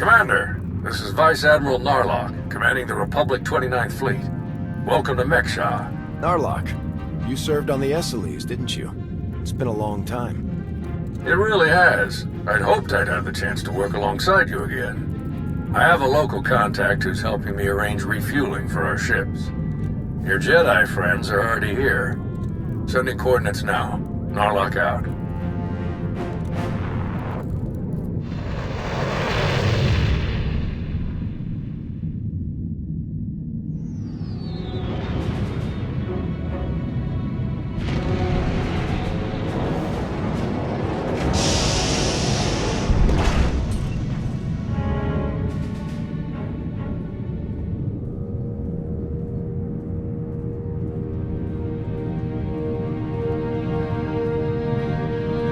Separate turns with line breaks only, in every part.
Commander, this is Vice Admiral Narlock, commanding the Republic 29th Fleet. Welcome to Mek-Sha.
Narlock, you served on the Esseles, didn't you? It's been a long time.
It really has. I'd hoped I'd have the chance to work alongside you again. I have a local contact who's helping me arrange refueling for our ships. Your Jedi friends are already here. Sending coordinates now. Narlock out.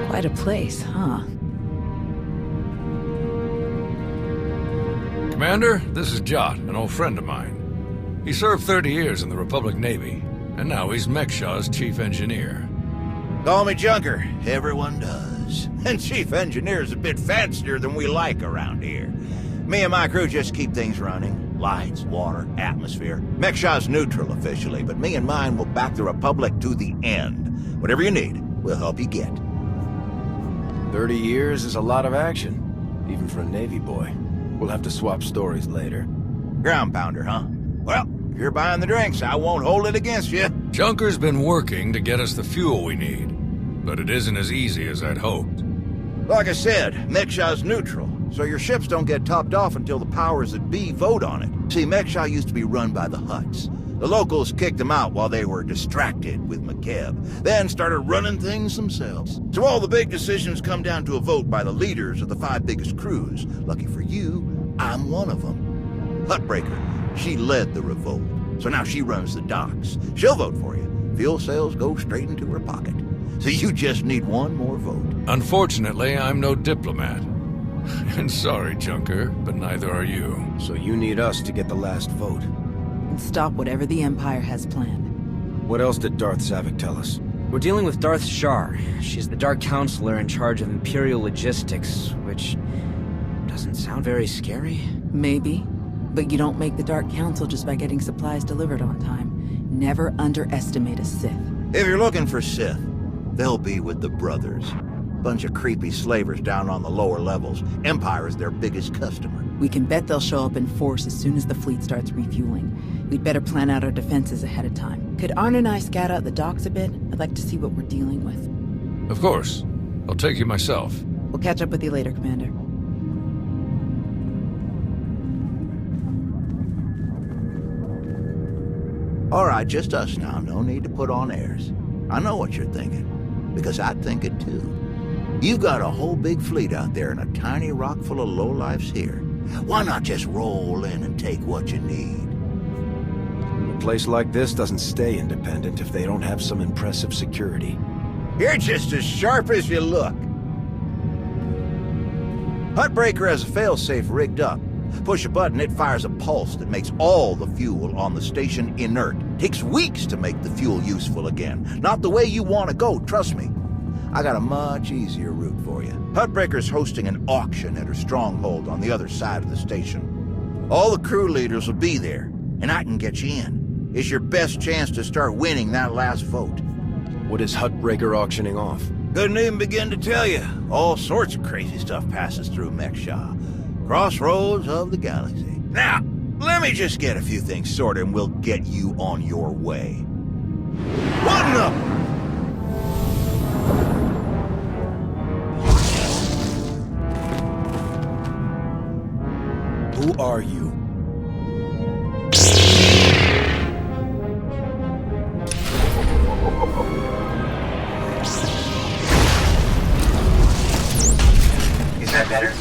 Quite a place, huh?
Commander, this is Jot, an old friend of mine. He served 30 years in the Republic Navy, and now he's Mek-Sha's chief engineer.
Call me Junker. Everyone does. And chief engineer's a bit fancier than we like around here. Me and my crew just keep things running. Lights, water, atmosphere. Mek-Sha's neutral officially, but me and mine will back the Republic to the end. Whatever you need, we'll help you get.
30 years is a lot of action, even for a Navy boy. We'll have to swap stories later.
Ground pounder, huh? Well, if you're buying the drinks, I won't hold it against you.
Junker's been working to get us the fuel we need, but it isn't as easy as I'd hoped.
Like I said, Mek-Sha's neutral, so your ships don't get topped off until the powers that be vote on it. See, Mek-Sha used to be run by the Hutts. The locals kicked them out while they were distracted with McKeb, then started running things themselves. So all the big decisions come down to a vote by the leaders of the 5 biggest crews. Lucky for you, I'm one of them. Huttbreaker, she led the revolt, so now she runs the docks. She'll vote for you. Fuel sales go straight into her pocket. So you just need one more vote.
Unfortunately, I'm no diplomat. And sorry, Junker, but neither are you.
So you need us to get the last vote.
And stop whatever the Empire has planned.
What else did Darth Zavik tell us?
We're dealing with Darth Shar. She's the Dark Counselor in charge of Imperial logistics, which doesn't sound very scary.
Maybe. But you don't make the Dark Council just by getting supplies delivered on time. Never underestimate a Sith.
If you're looking for Sith, they'll be with the Brothers. Bunch of creepy slavers down on the lower levels. Empire is their biggest customer.
We can bet they'll show up in force as soon as the fleet starts refueling. We'd better plan out our defenses ahead of time. Could Arn and I scout out the docks a bit? I'd like to see what we're dealing with.
Of course. I'll take you myself.
We'll catch up with you later, Commander.
All right, just us now. No need to put on airs. I know what you're thinking, because I think it too. You've got a whole big fleet out there and a tiny rock full of lowlifes here. Why not just roll in and take what you need?
A place like this doesn't stay independent if they don't have some impressive security.
You're just as sharp as you look. Huttbreaker has a failsafe rigged up. Push a button, it fires a pulse that makes all the fuel on the station inert. Takes weeks to make the fuel useful again. Not the way you want to go, trust me. I got a much easier route for you. Huttbreaker's hosting an auction at her stronghold on the other side of the station. All the crew leaders will be there, and I can get you in. It's your best chance to start winning that last vote.
What is Huttbreaker auctioning off?
Couldn't even begin to tell you. All sorts of crazy stuff passes through Mek-Sha. Crossroads of the galaxy. Now, let me just get a few things sorted and we'll get you on your way. One up!
Who are you?
Is that better?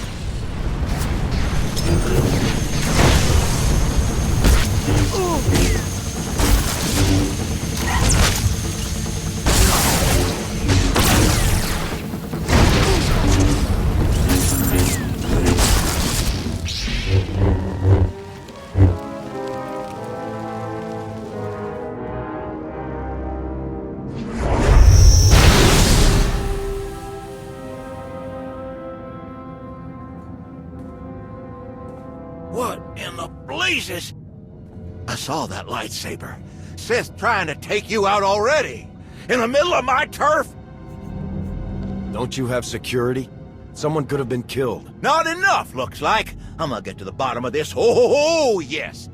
What in the blazes? I saw that lightsaber. Sith trying to take you out already. In the middle of my turf?
Don't you have security? Someone could have been killed.
Not enough, looks like. I'm gonna get to the bottom of this. Oh, yes.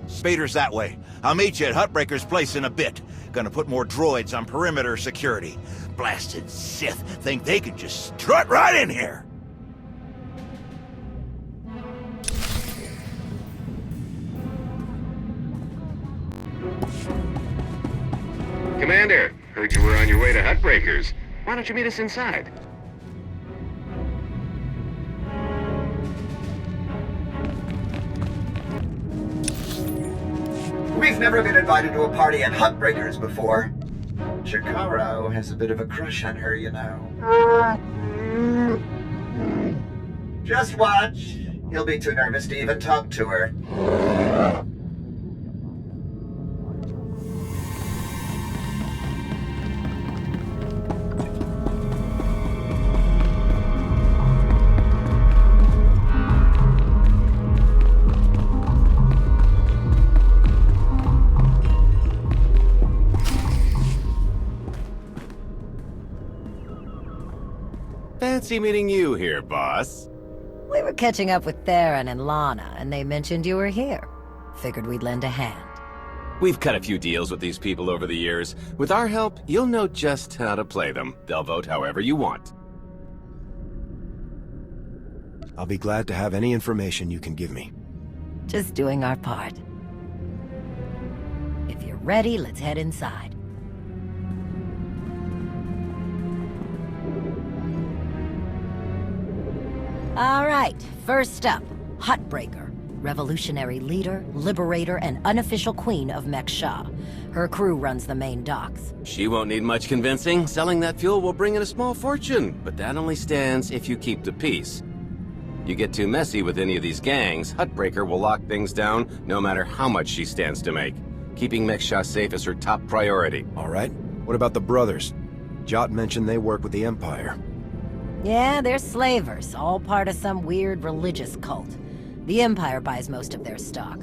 Spader's that way. I'll meet you at Huttbreaker's place in a bit. Gonna put more droids on perimeter security. Blasted Sith think they can just strut right in here.
Commander, heard you were on your way to Huttbreaker's. Why don't you meet us inside?
We've never been invited to a party at Huttbreaker's before. Chikaro has a bit of a crush on her, you know. Just watch. He'll be too nervous to even talk to her.
Fancy meeting you here, boss.
We were catching up with Theron and Lana, and they mentioned you were here. Figured we'd lend a hand.
We've cut a few deals with these people over the years. With our help, you'll know just how to play them. They'll vote however you want.
I'll be glad to have any information you can give me.
Just doing our part. If you're ready, let's head inside. All right, first up, Huttbreaker. Revolutionary leader, liberator, and unofficial queen of Mek-Sha. Her crew runs the main docks.
She won't need much convincing. Selling that fuel will bring in a small fortune, but that only stands if you keep the peace. You get too messy with any of these gangs, Huttbreaker will lock things down no matter how much she stands to make. Keeping Mek-Sha safe is her top priority.
All right. What about the brothers? Jot mentioned they work with the Empire.
Yeah, they're slavers, all part of some weird religious cult. The Empire buys most of their stock.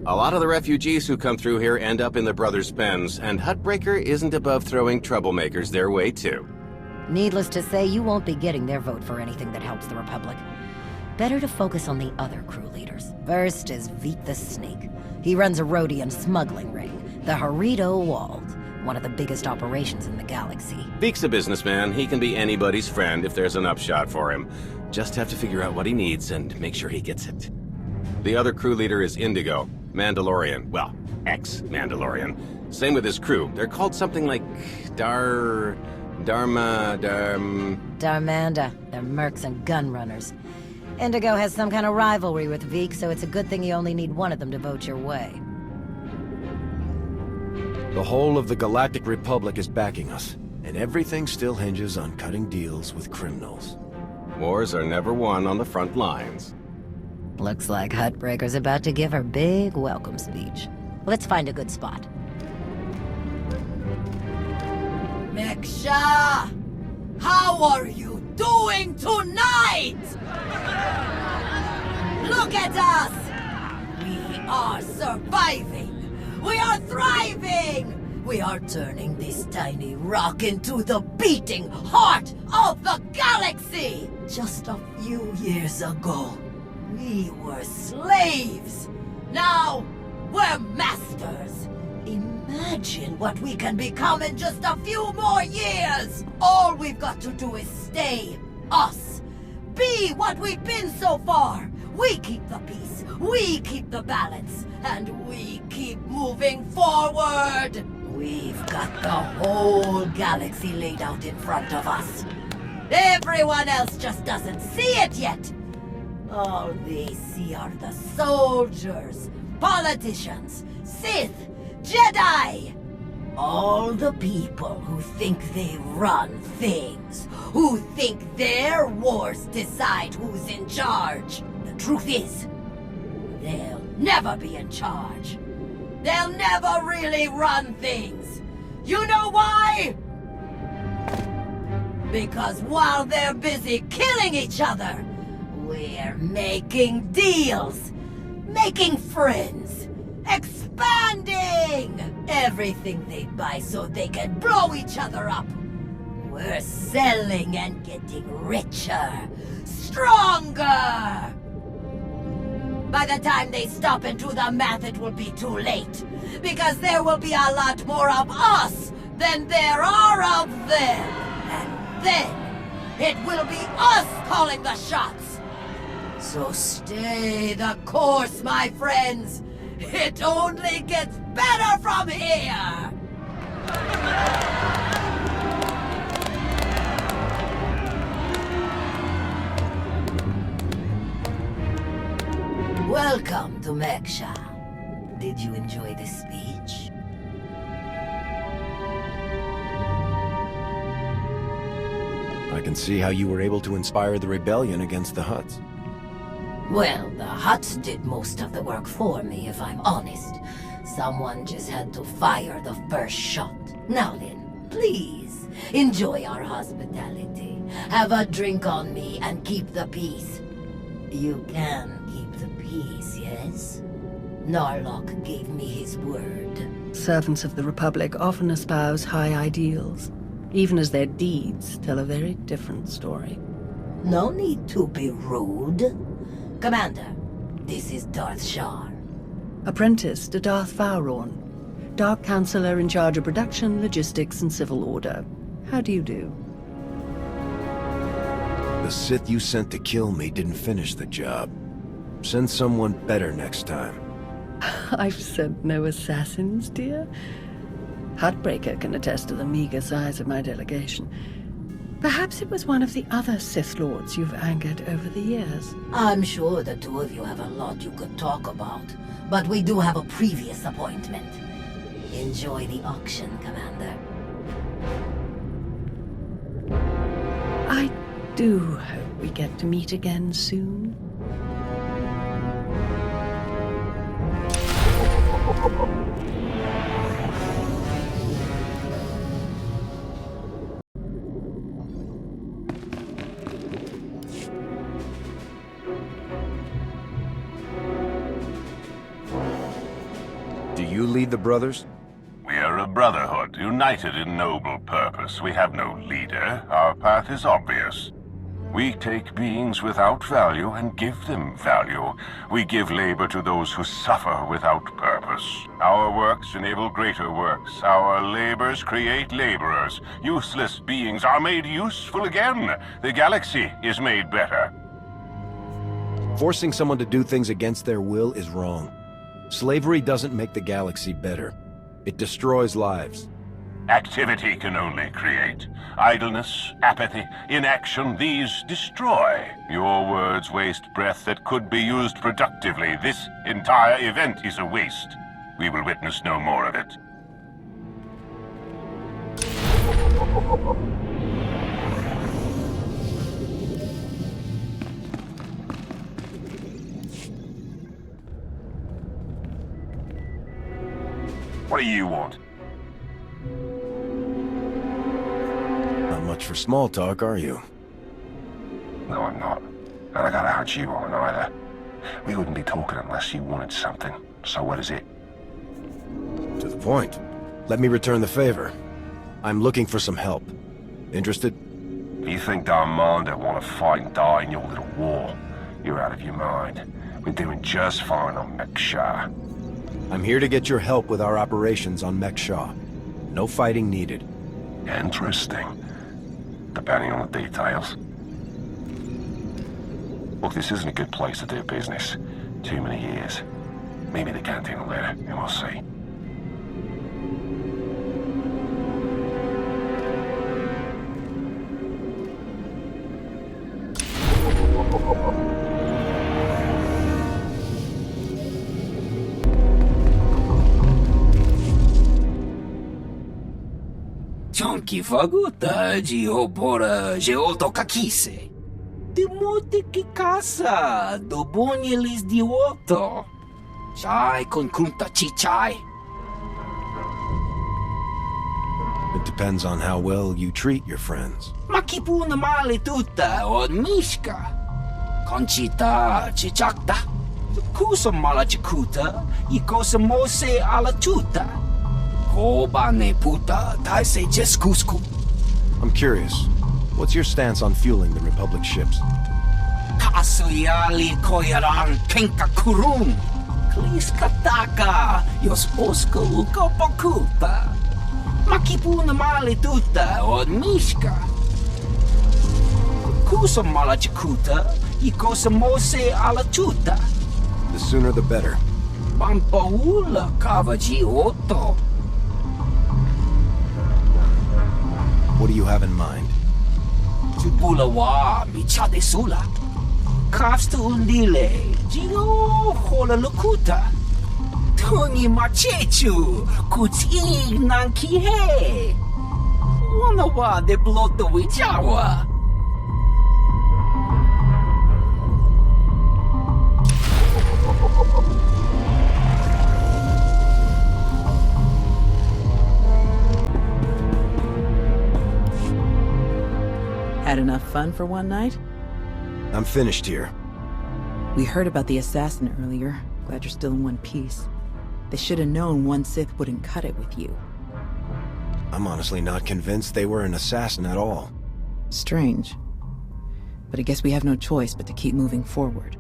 A lot of the refugees who come through here end up in the brothers' pens, and Huttbreaker isn't above throwing troublemakers their way too.
Needless to say, you won't be getting their vote for anything that helps the Republic. Better to focus on the other crew leaders. First is Veek the Snake. He runs a Rhodian smuggling ring, the Harrido Wald, one of the biggest operations in the galaxy.
Veek's a businessman. He can be anybody's friend if there's an upshot for him. Just have to figure out what he needs and make sure he gets it. The other crew leader is Indigo, Mandalorian. Well, ex-Mandalorian. Same with his crew. They're called something like Darmanda.
They're mercs and gun runners. Indigo has some kind of rivalry with Veek, so it's a good thing you only need one of them to vote your way.
The whole of the Galactic Republic is backing us, and everything still hinges on cutting deals with criminals.
Wars are never won on the front lines.
Looks like Huttbreaker's about to give her big welcome speech. Let's find a good spot.
Mek-Sha! How are you doing tonight? Look at us! We are surviving! We are thriving! We are turning this tiny rock into the beating heart of the galaxy! Just a few years ago, we were slaves. Now, we're masters. Imagine what we can become in just a few more years! All we've got to do is stay us. Be what we've been so far. We keep the peace, we keep the balance, and we keep moving forward. We've got the whole galaxy laid out in front of us. Everyone else just doesn't see it yet. All they see are the soldiers, politicians, Sith, Jedi. All the people who think they run things, who think their wars decide who's in charge. The truth is, they'll never be in charge. They'll never really run things. You know why? Because while they're busy killing each other, We're making deals, making friends, expanding! Everything they buy so they can blow each other up. We're selling and getting richer, stronger! By the time they stop and do the math, it will be too late. Because there will be a lot more of us than there are of them. And then, it will be us calling the shots. So stay the course, my friends. It only gets better from here. Welcome to Mek-Sha. Did you enjoy this speech?
I can see how you were able to inspire the rebellion against the Hutts.
Well, the Hutts did most of the work for me, if I'm honest. Someone just had to fire the first shot. Now then, please, enjoy our hospitality. Have a drink on me and keep the peace. You can keep the peace, yes? Narlock gave me his word.
Servants of the Republic often espouse high ideals, even as their deeds tell a very different story.
No need to be rude. Commander, this is Darth Shar.
Apprentice to Darth Vowrawn, Dark Counselor in charge of production, logistics, and civil order. How do you do?
The Sith you sent to kill me didn't finish the job. Send someone better next time.
I've sent no assassins, dear. Heartbreaker can attest to the meager size of my delegation. Perhaps it was one of the other Sith Lords you've angered over the years.
I'm sure the two of you have a lot you could talk about, but we do have a previous appointment. Enjoy the auction, Commander.
I do hope we get to meet again soon.
Do you lead the brothers?
We are a brotherhood, united in noble purpose. We have no leader. Our path is obvious. We take beings without value and give them value. We give labor to those who suffer without purpose. Our works enable greater works. Our labors create laborers. Useless beings are made useful again. The galaxy is made better.
Forcing someone to do things against their will is wrong. Slavery doesn't make the galaxy better. It destroys lives.
Activity can only create. Idleness, apathy, inaction, these destroy. Your words waste breath that could be used productively. This entire event is a waste. We will witness no more of it. What do you want?
Not much for small talk, are you?
No, I'm not. And I gotta hunt you on either. We wouldn't be talking unless you wanted something. So what is it?
To the point. Let me return the favor. I'm looking for some help. Interested?
If you think Darmanda want to fight and die in your little war, you're out of your mind. We're doing just fine on Mek-Sha.
I'm here to get your help with our operations on Mek-Sha. No fighting needed.
Interesting. Depending on the details. Look, this isn't a good place to do business. Too many years. Maybe the canteen will let it, and we'll see.
Chonki faguta geopora geotokakise. Demote que caça, do bonyelis de otto. Chai con kunta chichai.
It depends on how well you treat your friends.
Makipuna male tuta od mishka. Conchita Chichakta. Kusa mala chikuta. Ikosa mose ala tuta. Kobane puta. Taise jeskusku.
I'm curious. What's your stance on fueling the Republic ships?
Kasuyali koyaran kenka kurun. Kliskataka. Yosposka ukopakuta. Makipuna mali tuta or mishka. Kusa mala chikuta. Ikosa mose ala tuta.
The sooner the better.
Pampaula kavaji otto.
What do you have in mind?
Bulawa michade sula. Kafstu undile. Jino hola lukuta. Tungi machechu. Kuti nankihe. Wanawa de bloto wijawa.
Had enough fun for one night?
I'm finished here.
We heard about the assassin earlier. Glad you're still in one piece. They should have known one Sith wouldn't cut it with you.
I'm honestly not convinced they were an assassin at all.
Strange. But I guess we have no choice but to keep moving forward.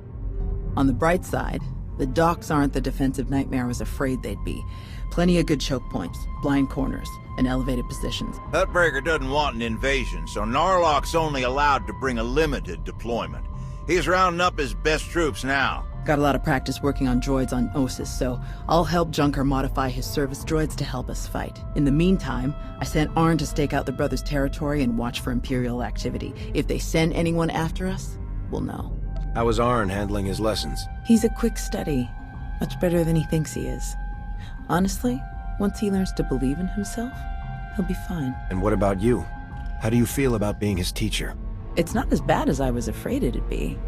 On the bright side, the docks aren't the defensive nightmare I was afraid they'd be. Plenty of good choke points, blind corners, and elevated positions.
Hutbreaker doesn't want an invasion, so Narlock's only allowed to bring a limited deployment. He's rounding up his best troops now.
Got a lot of practice working on droids on Ossus, so I'll help Junker modify his service droids to help us fight. In the meantime, I sent Arn to stake out the Brothers' territory and watch for Imperial activity. If they send anyone after us, we'll know.
How was Arn handling his lessons?
He's a quick study. Much better than he thinks he is. Honestly, once he learns to believe in himself, he'll be fine.
And what about you? How do you feel about being his teacher?
It's not as bad as I was afraid it'd be.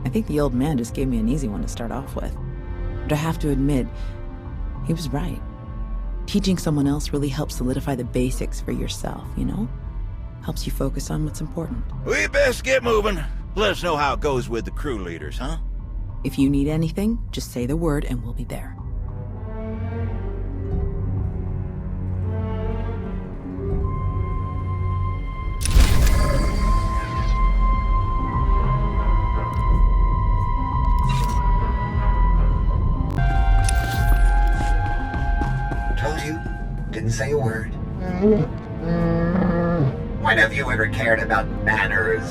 I think the old man just gave me an easy one to start off with. But I have to admit, he was right. Teaching someone else really helps solidify the basics for yourself, you know? Helps you focus on what's important.
We best get moving. Let us know how it goes with the crew leaders, huh?
If you need anything, just say the word and we'll be there.
Told you, didn't say a word. When have you ever cared about manners?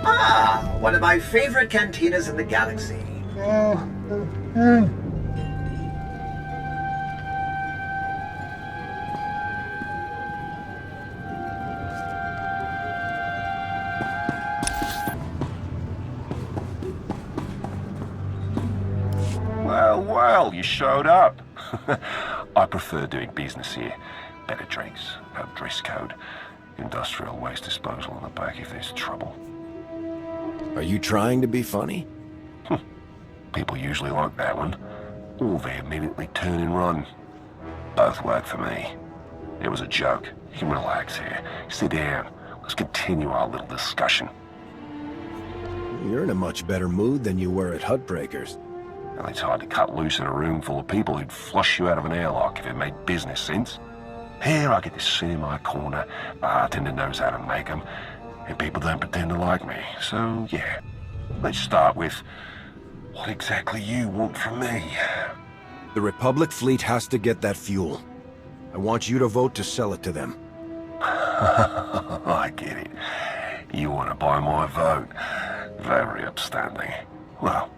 Ah, one of my favorite cantinas in the galaxy.
Well, you showed up. I prefer doing business here. Better drinks, no dress code, industrial waste disposal in the back if there's trouble.
Are you trying to be funny?
People usually like that one. Or they immediately turn and run. Both work for me. It was a joke. You can relax here. Sit down. Let's continue our little discussion.
You're in a much better mood than you were at Hutbreaker's.
Well, it's hard to cut loose in a room full of people who'd flush you out of an airlock if it made business sense. Here I get to sit in my corner, bartender knows how to make them, and people don't pretend to like me. So, yeah, let's start with what exactly you want from me.
The Republic fleet has to get that fuel. I want you to vote to sell it to them.
I get it. You want to buy my vote. Very upstanding. Well,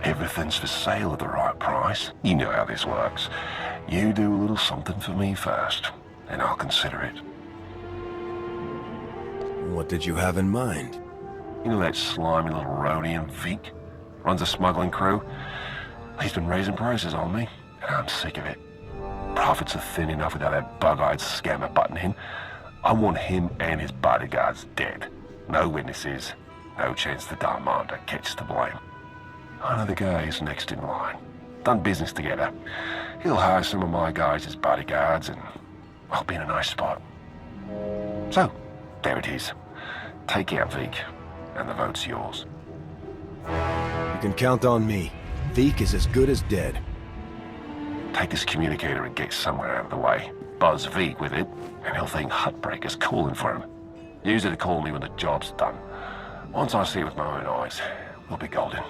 everything's for sale at the right price. You know how this works. You do a little something for me first, and I'll consider it.
What did you have in mind?
You know that slimy little Rhodian Vic? Runs a smuggling crew? He's been raising prices on me, and I'm sick of it. Profits are thin enough without that bug-eyed scammer butting in. I want him and his bodyguards dead. No witnesses, no chance the Darmander gets to blame. I know the guy is next in line. Done business together. He'll hire some of my guys as bodyguards, and I'll be in a nice spot. So, there it is. Take out Veek, and the vote's yours.
You can count on me. Veek is as good as dead.
Take this communicator and get somewhere out of the way. Buzz Veek with it, and he'll think Hutbreaker's calling for him. Use it to call me when the job's done. Once I see it with my own eyes, we'll be golden.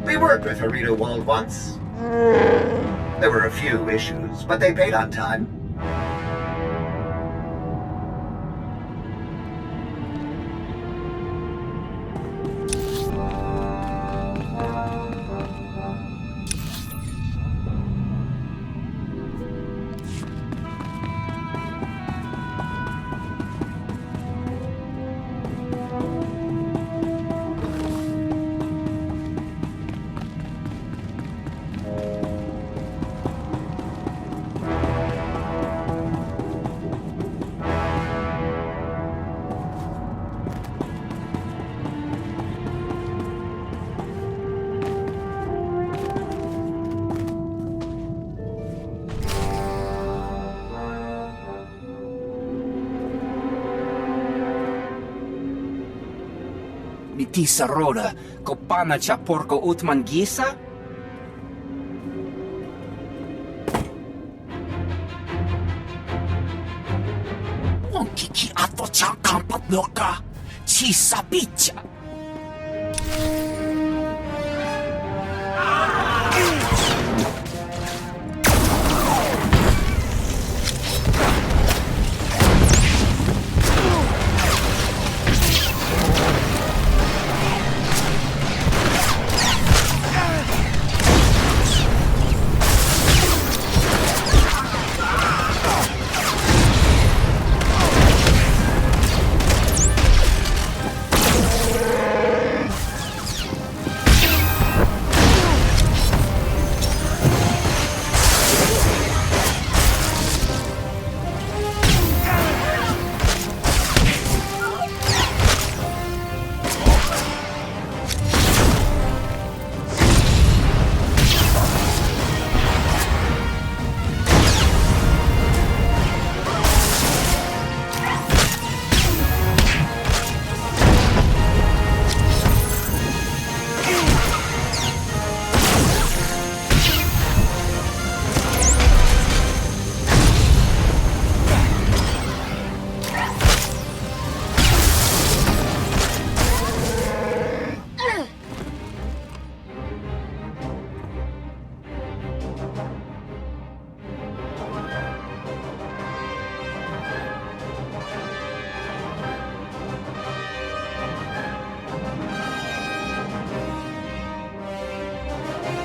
We worked with Harita Wald once. There were a few issues, but they paid on time.
Mitisa Roda, Kopana cha porco utman gisa? Onkiki ato cha kampat noka, chisa bicha.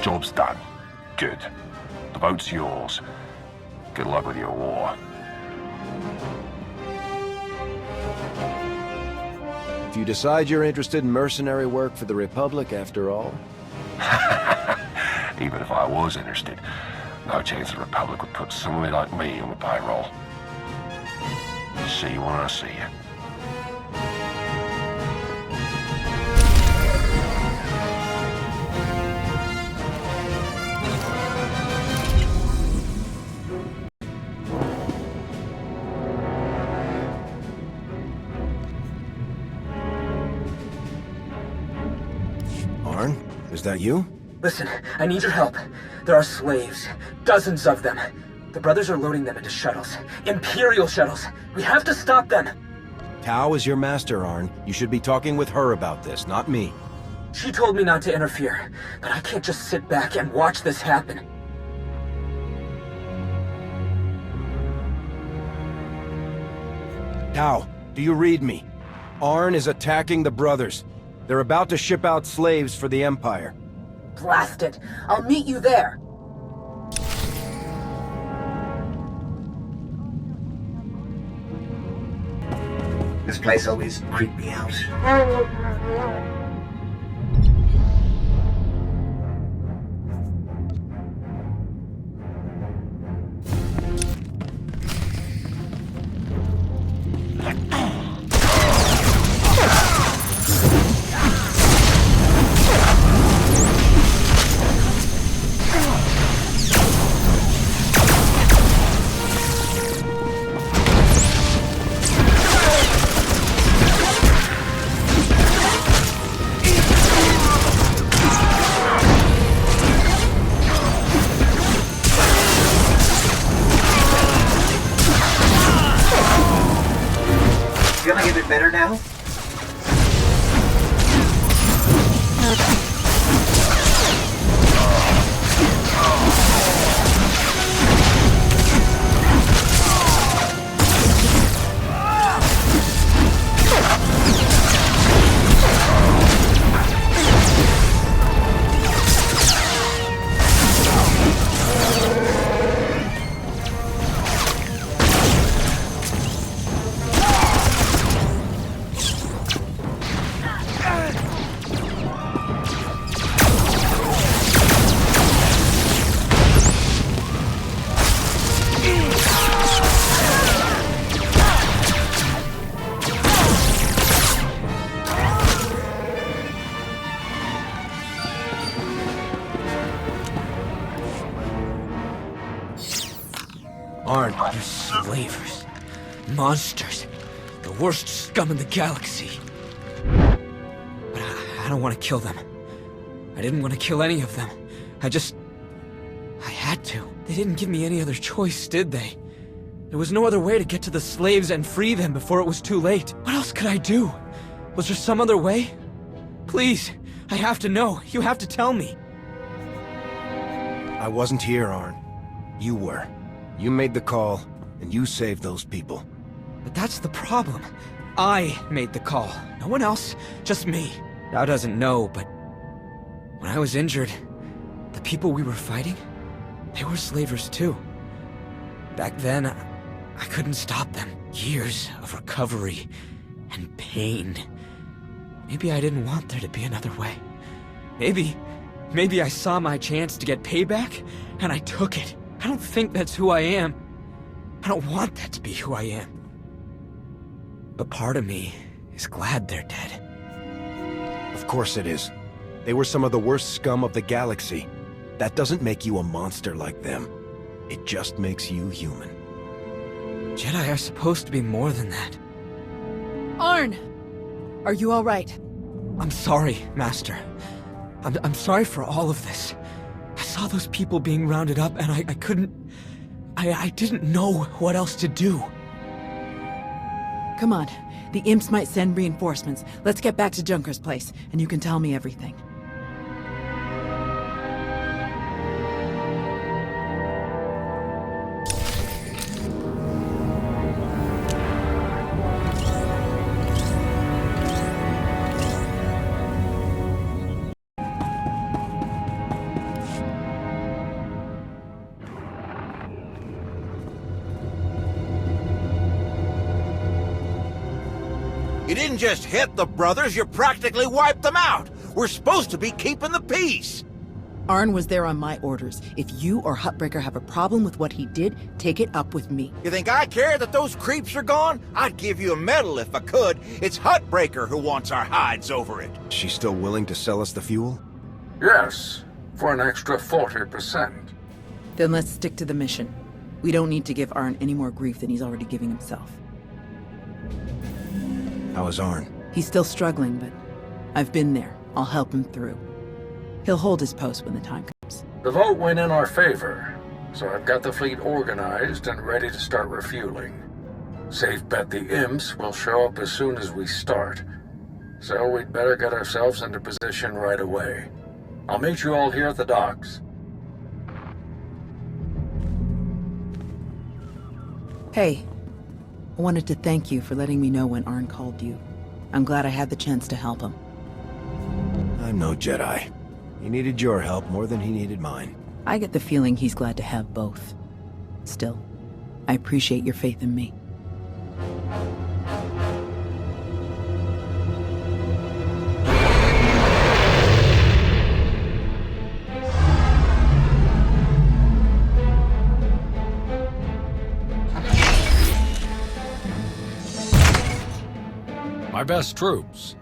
Job's done. Good. The vote's yours. Good luck with your war.
If you decide you're interested in mercenary work for the Republic after all...
Even if I was interested, no chance the Republic would put somebody like me on the payroll. See you when I see you.
Is that you?
Listen, I need your help. There are slaves. Dozens of them. The brothers are loading them into shuttles. Imperial shuttles. We have to stop them.
Tao is your master, Arn. You should be talking with her about this, not me.
She told me not to interfere, but I can't just sit back and watch this happen.
Tao, do you read me? Arn is attacking the brothers. They're about to ship out slaves for the Empire.
Blast it! I'll meet you there!
This place always creeped me out. better now?
Arn.
You slavers. Monsters. The worst scum in the galaxy. But I don't want to kill them. I didn't want to kill any of them. I had to. They didn't give me any other choice, did they? There was no other way to get to the slaves and free them before it was too late. What else could I do? Was there some other way? Please, I have to know. You have to tell me.
I wasn't here, Arn. You were. You made the call, and you saved those people.
But that's the problem. I made the call. No one else, just me. Dao doesn't know, but when I was injured, the people we were fighting, they were slavers too. Back then, I couldn't stop them. Years of recovery and pain. Maybe I didn't want there to be another way. Maybe I saw my chance to get payback, and I took it. I don't think that's who I am. I don't want that to be who I am. But part of me is glad they're dead.
Of course it is. They were some of the worst scum of the galaxy. That doesn't make you a monster like them. It just makes you human.
Jedi are supposed to be more than that.
Arn! Are you all right?
I'm sorry, Master. I'm sorry for all of this. I saw those people being rounded up, and I couldn't... I didn't know what else to do.
Come on. The imps might send reinforcements. Let's get back to Junker's place, and you can tell me everything.
You didn't just hit the brothers, you practically wiped them out. We're supposed to be keeping the peace.
Arn was there on my orders. If you or Huttbreaker have a problem with what he did, take it up with me.
You think I care that those creeps are gone? I'd give you a medal if I could. It's Huttbreaker who wants our hides over it.
She's still willing to sell us the fuel?
Yes, for an extra 40%.
Then let's stick to the mission. We don't need to give Arn any more grief than he's already giving himself.
How is Arn?
He's still struggling, but I've been there. I'll help him through. He'll hold his post when the time comes.
The vote went in our favor, so I've got the fleet organized and ready to start refueling. Safe bet the imps will show up as soon as we start, so we'd better get ourselves into position right away. I'll meet you all here at the docks.
Hey, I wanted to thank you for letting me know when Arn called you. I'm glad I had the chance to help him.
I'm no Jedi. He needed your help more than he needed mine.
I get the feeling he's glad to have both. Still, I appreciate your faith in me.
My best troops.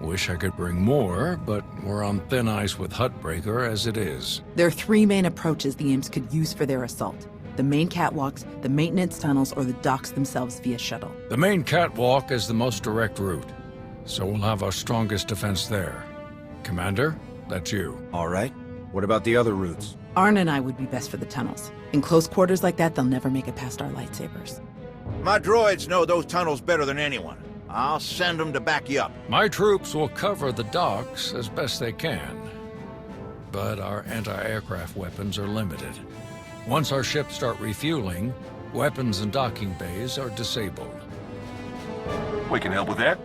Wish I could bring more, but we're on thin ice with Huttbreaker as it is.
There are three main approaches the imps could use for their assault. The main catwalks, the maintenance tunnels, or the docks themselves via shuttle.
The main catwalk is the most direct route, so we'll have our strongest defense there. Commander, that's you.
All right. What about the other routes?
Arn and I would be best for the tunnels. In close quarters like that, they'll never make it past our lightsabers.
My droids know those tunnels better than anyone. I'll send them to back you up.
My troops will cover the docks as best they can. But our anti-aircraft weapons are limited. Once our ships start refueling, weapons and docking bays are disabled.
We can help with that.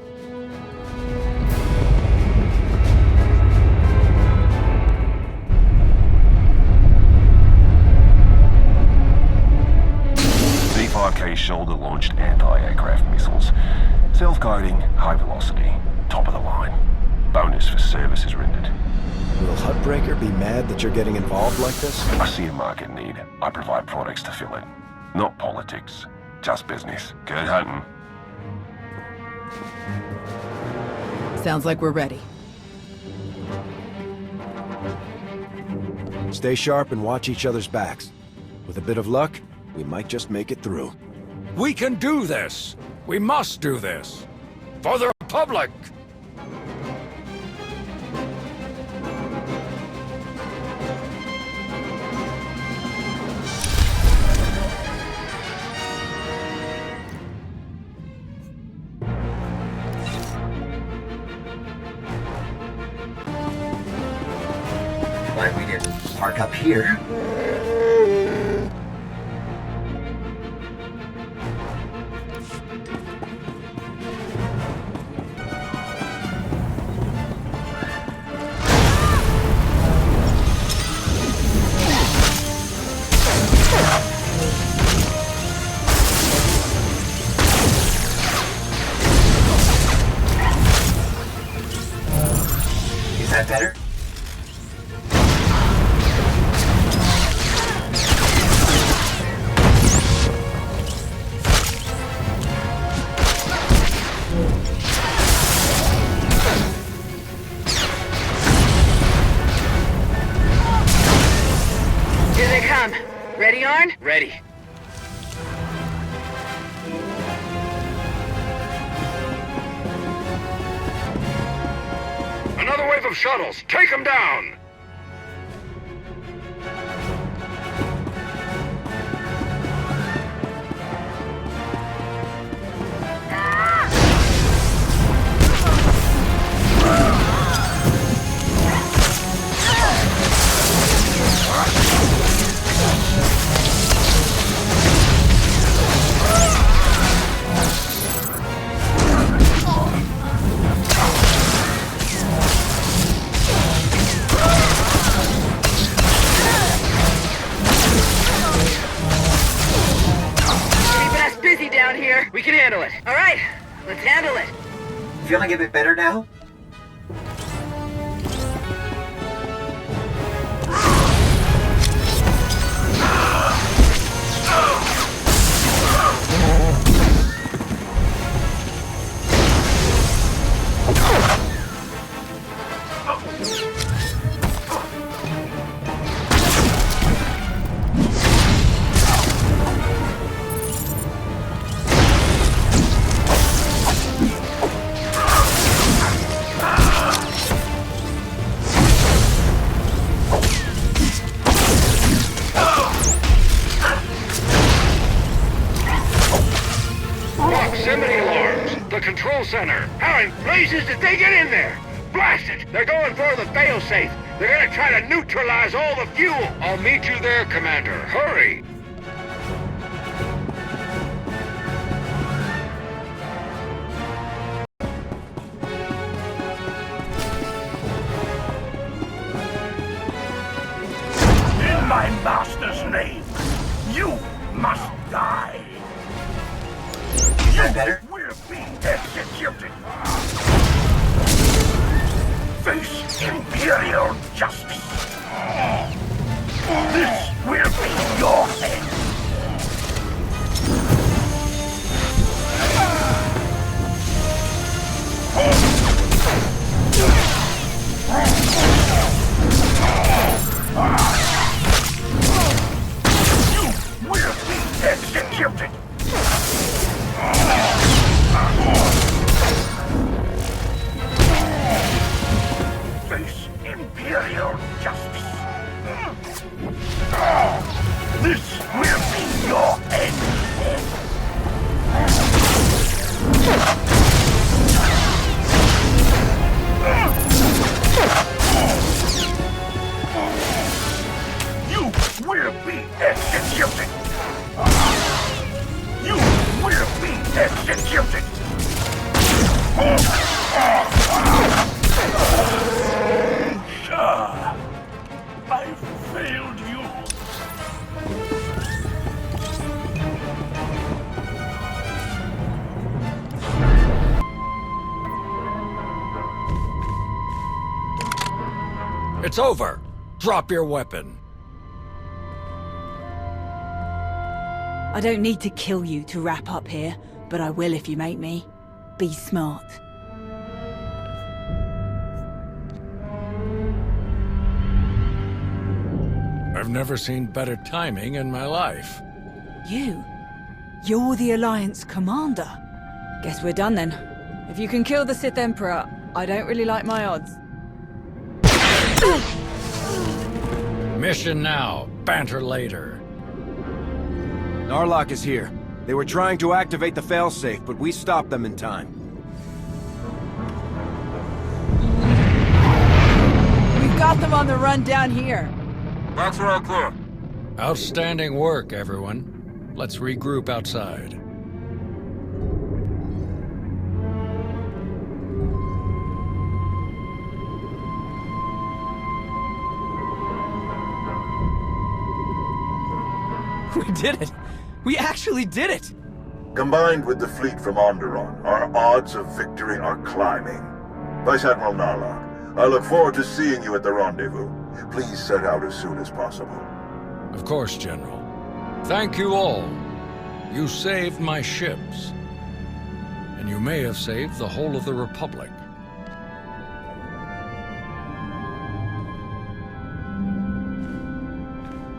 Z5K shoulder-launched anti-aircraft missiles. Self-guiding, high velocity, top of the line. Bonus for services rendered.
Will Huttbreaker be mad that you're getting involved like this?
I see a market need. I provide products to fill it. Not politics, just business. Good hunting.
Sounds like we're ready.
Stay sharp and watch each other's backs. With a bit of luck, we might just make it through.
We can do this! We must do this! For the Republic!
Glad we didn't park up here. Is that better?
Here they come. Ready, Arn?
Ready.
Another wave of shuttles! Take them down!
Down here.
We can handle it.
All right, let's handle it.
Feeling a bit better now?
Proximity alarms! The control center!
How in blazes did they get in there? Blast it! They're going for the failsafe. They're gonna try to neutralize all the fuel.
I'll meet you there, Commander. Hurry!
In my master's name, you must die.
Is that better?
Will be executed. Face Imperial justice. This will be your end. You will be executed. Face Imperial justice. This will be your end.
will be executed! You will be executed! Mek-Sha, I failed you.
It's over. Drop your weapon.
I don't need to kill you to wrap up here, but I will if you make me. Be smart.
I've never seen better timing in my life.
You're the Alliance commander. Guess we're done then. If you can kill the Sith Emperor, I don't really like my odds.
Mission now, banter later.
Narlock is here. They were trying to activate the failsafe, but we stopped them in time.
We've got them on the run down here.
That's all clear.
Outstanding work, everyone. Let's regroup outside.
We did it! We actually did it!
Combined with the fleet from Onderon, our odds of victory are climbing. Vice Admiral Narlock, I look forward to seeing you at the rendezvous. Please set out as soon as possible.
Of course, General. Thank you all. You saved my ships. And you may have saved the whole of the Republic.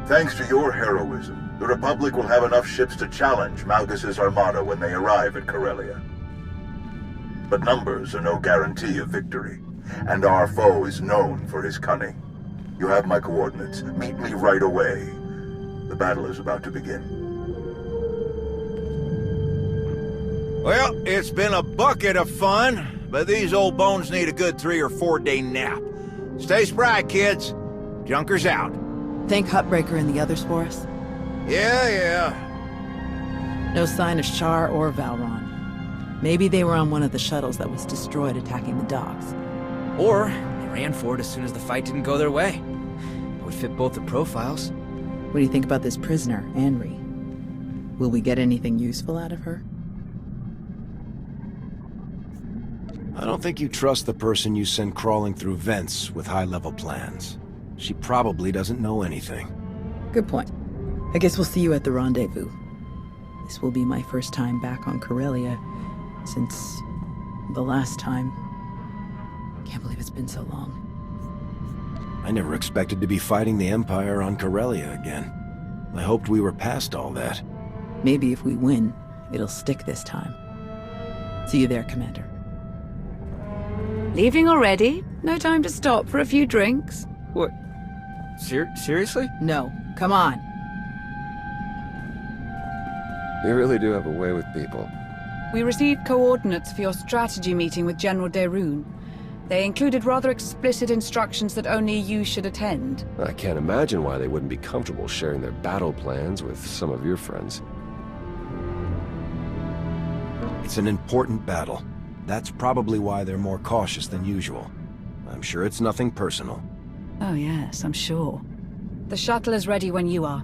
Thanks to your heroism, the Republic will have enough ships to challenge Malgus' armada when they arrive at Corellia. But numbers are no guarantee of victory, and our foe is known for his cunning. You have my coordinates. Meet me right away. The battle is about to begin.
Well, it's been a bucket of fun, but these old bones need a good 3 or 4 day nap. Stay spry, kids. Junker's out.
Thank Huttbreaker and the others for us?
Yeah.
No sign of Shar or Valron. Maybe they were on one of the shuttles that was destroyed attacking the docks.
Or they ran for it as soon as the fight didn't go their way. It would fit both the profiles.
What do you think about this prisoner, Anri? Will we get anything useful out of her?
I don't think you trust the person you send crawling through vents with high-level plans. She probably doesn't know anything.
Good point. I guess we'll see you at the rendezvous. This will be my first time back on Corellia since the last time. Can't believe it's been so long.
I never expected to be fighting the Empire on Corellia again. I hoped we were past all that.
Maybe if we win, it'll stick this time. See you there, Commander.
Leaving already? No time to stop for a few drinks?
What? Seriously?
No. Come on.
You really do have a way with people.
We received coordinates for your strategy meeting with General Derun. They included rather explicit instructions that only you should attend.
I can't imagine why they wouldn't be comfortable sharing their battle plans with some of your friends.
It's an important battle. That's probably why they're more cautious than usual. I'm sure it's nothing personal.
Oh yes, I'm sure. The shuttle is ready when you are.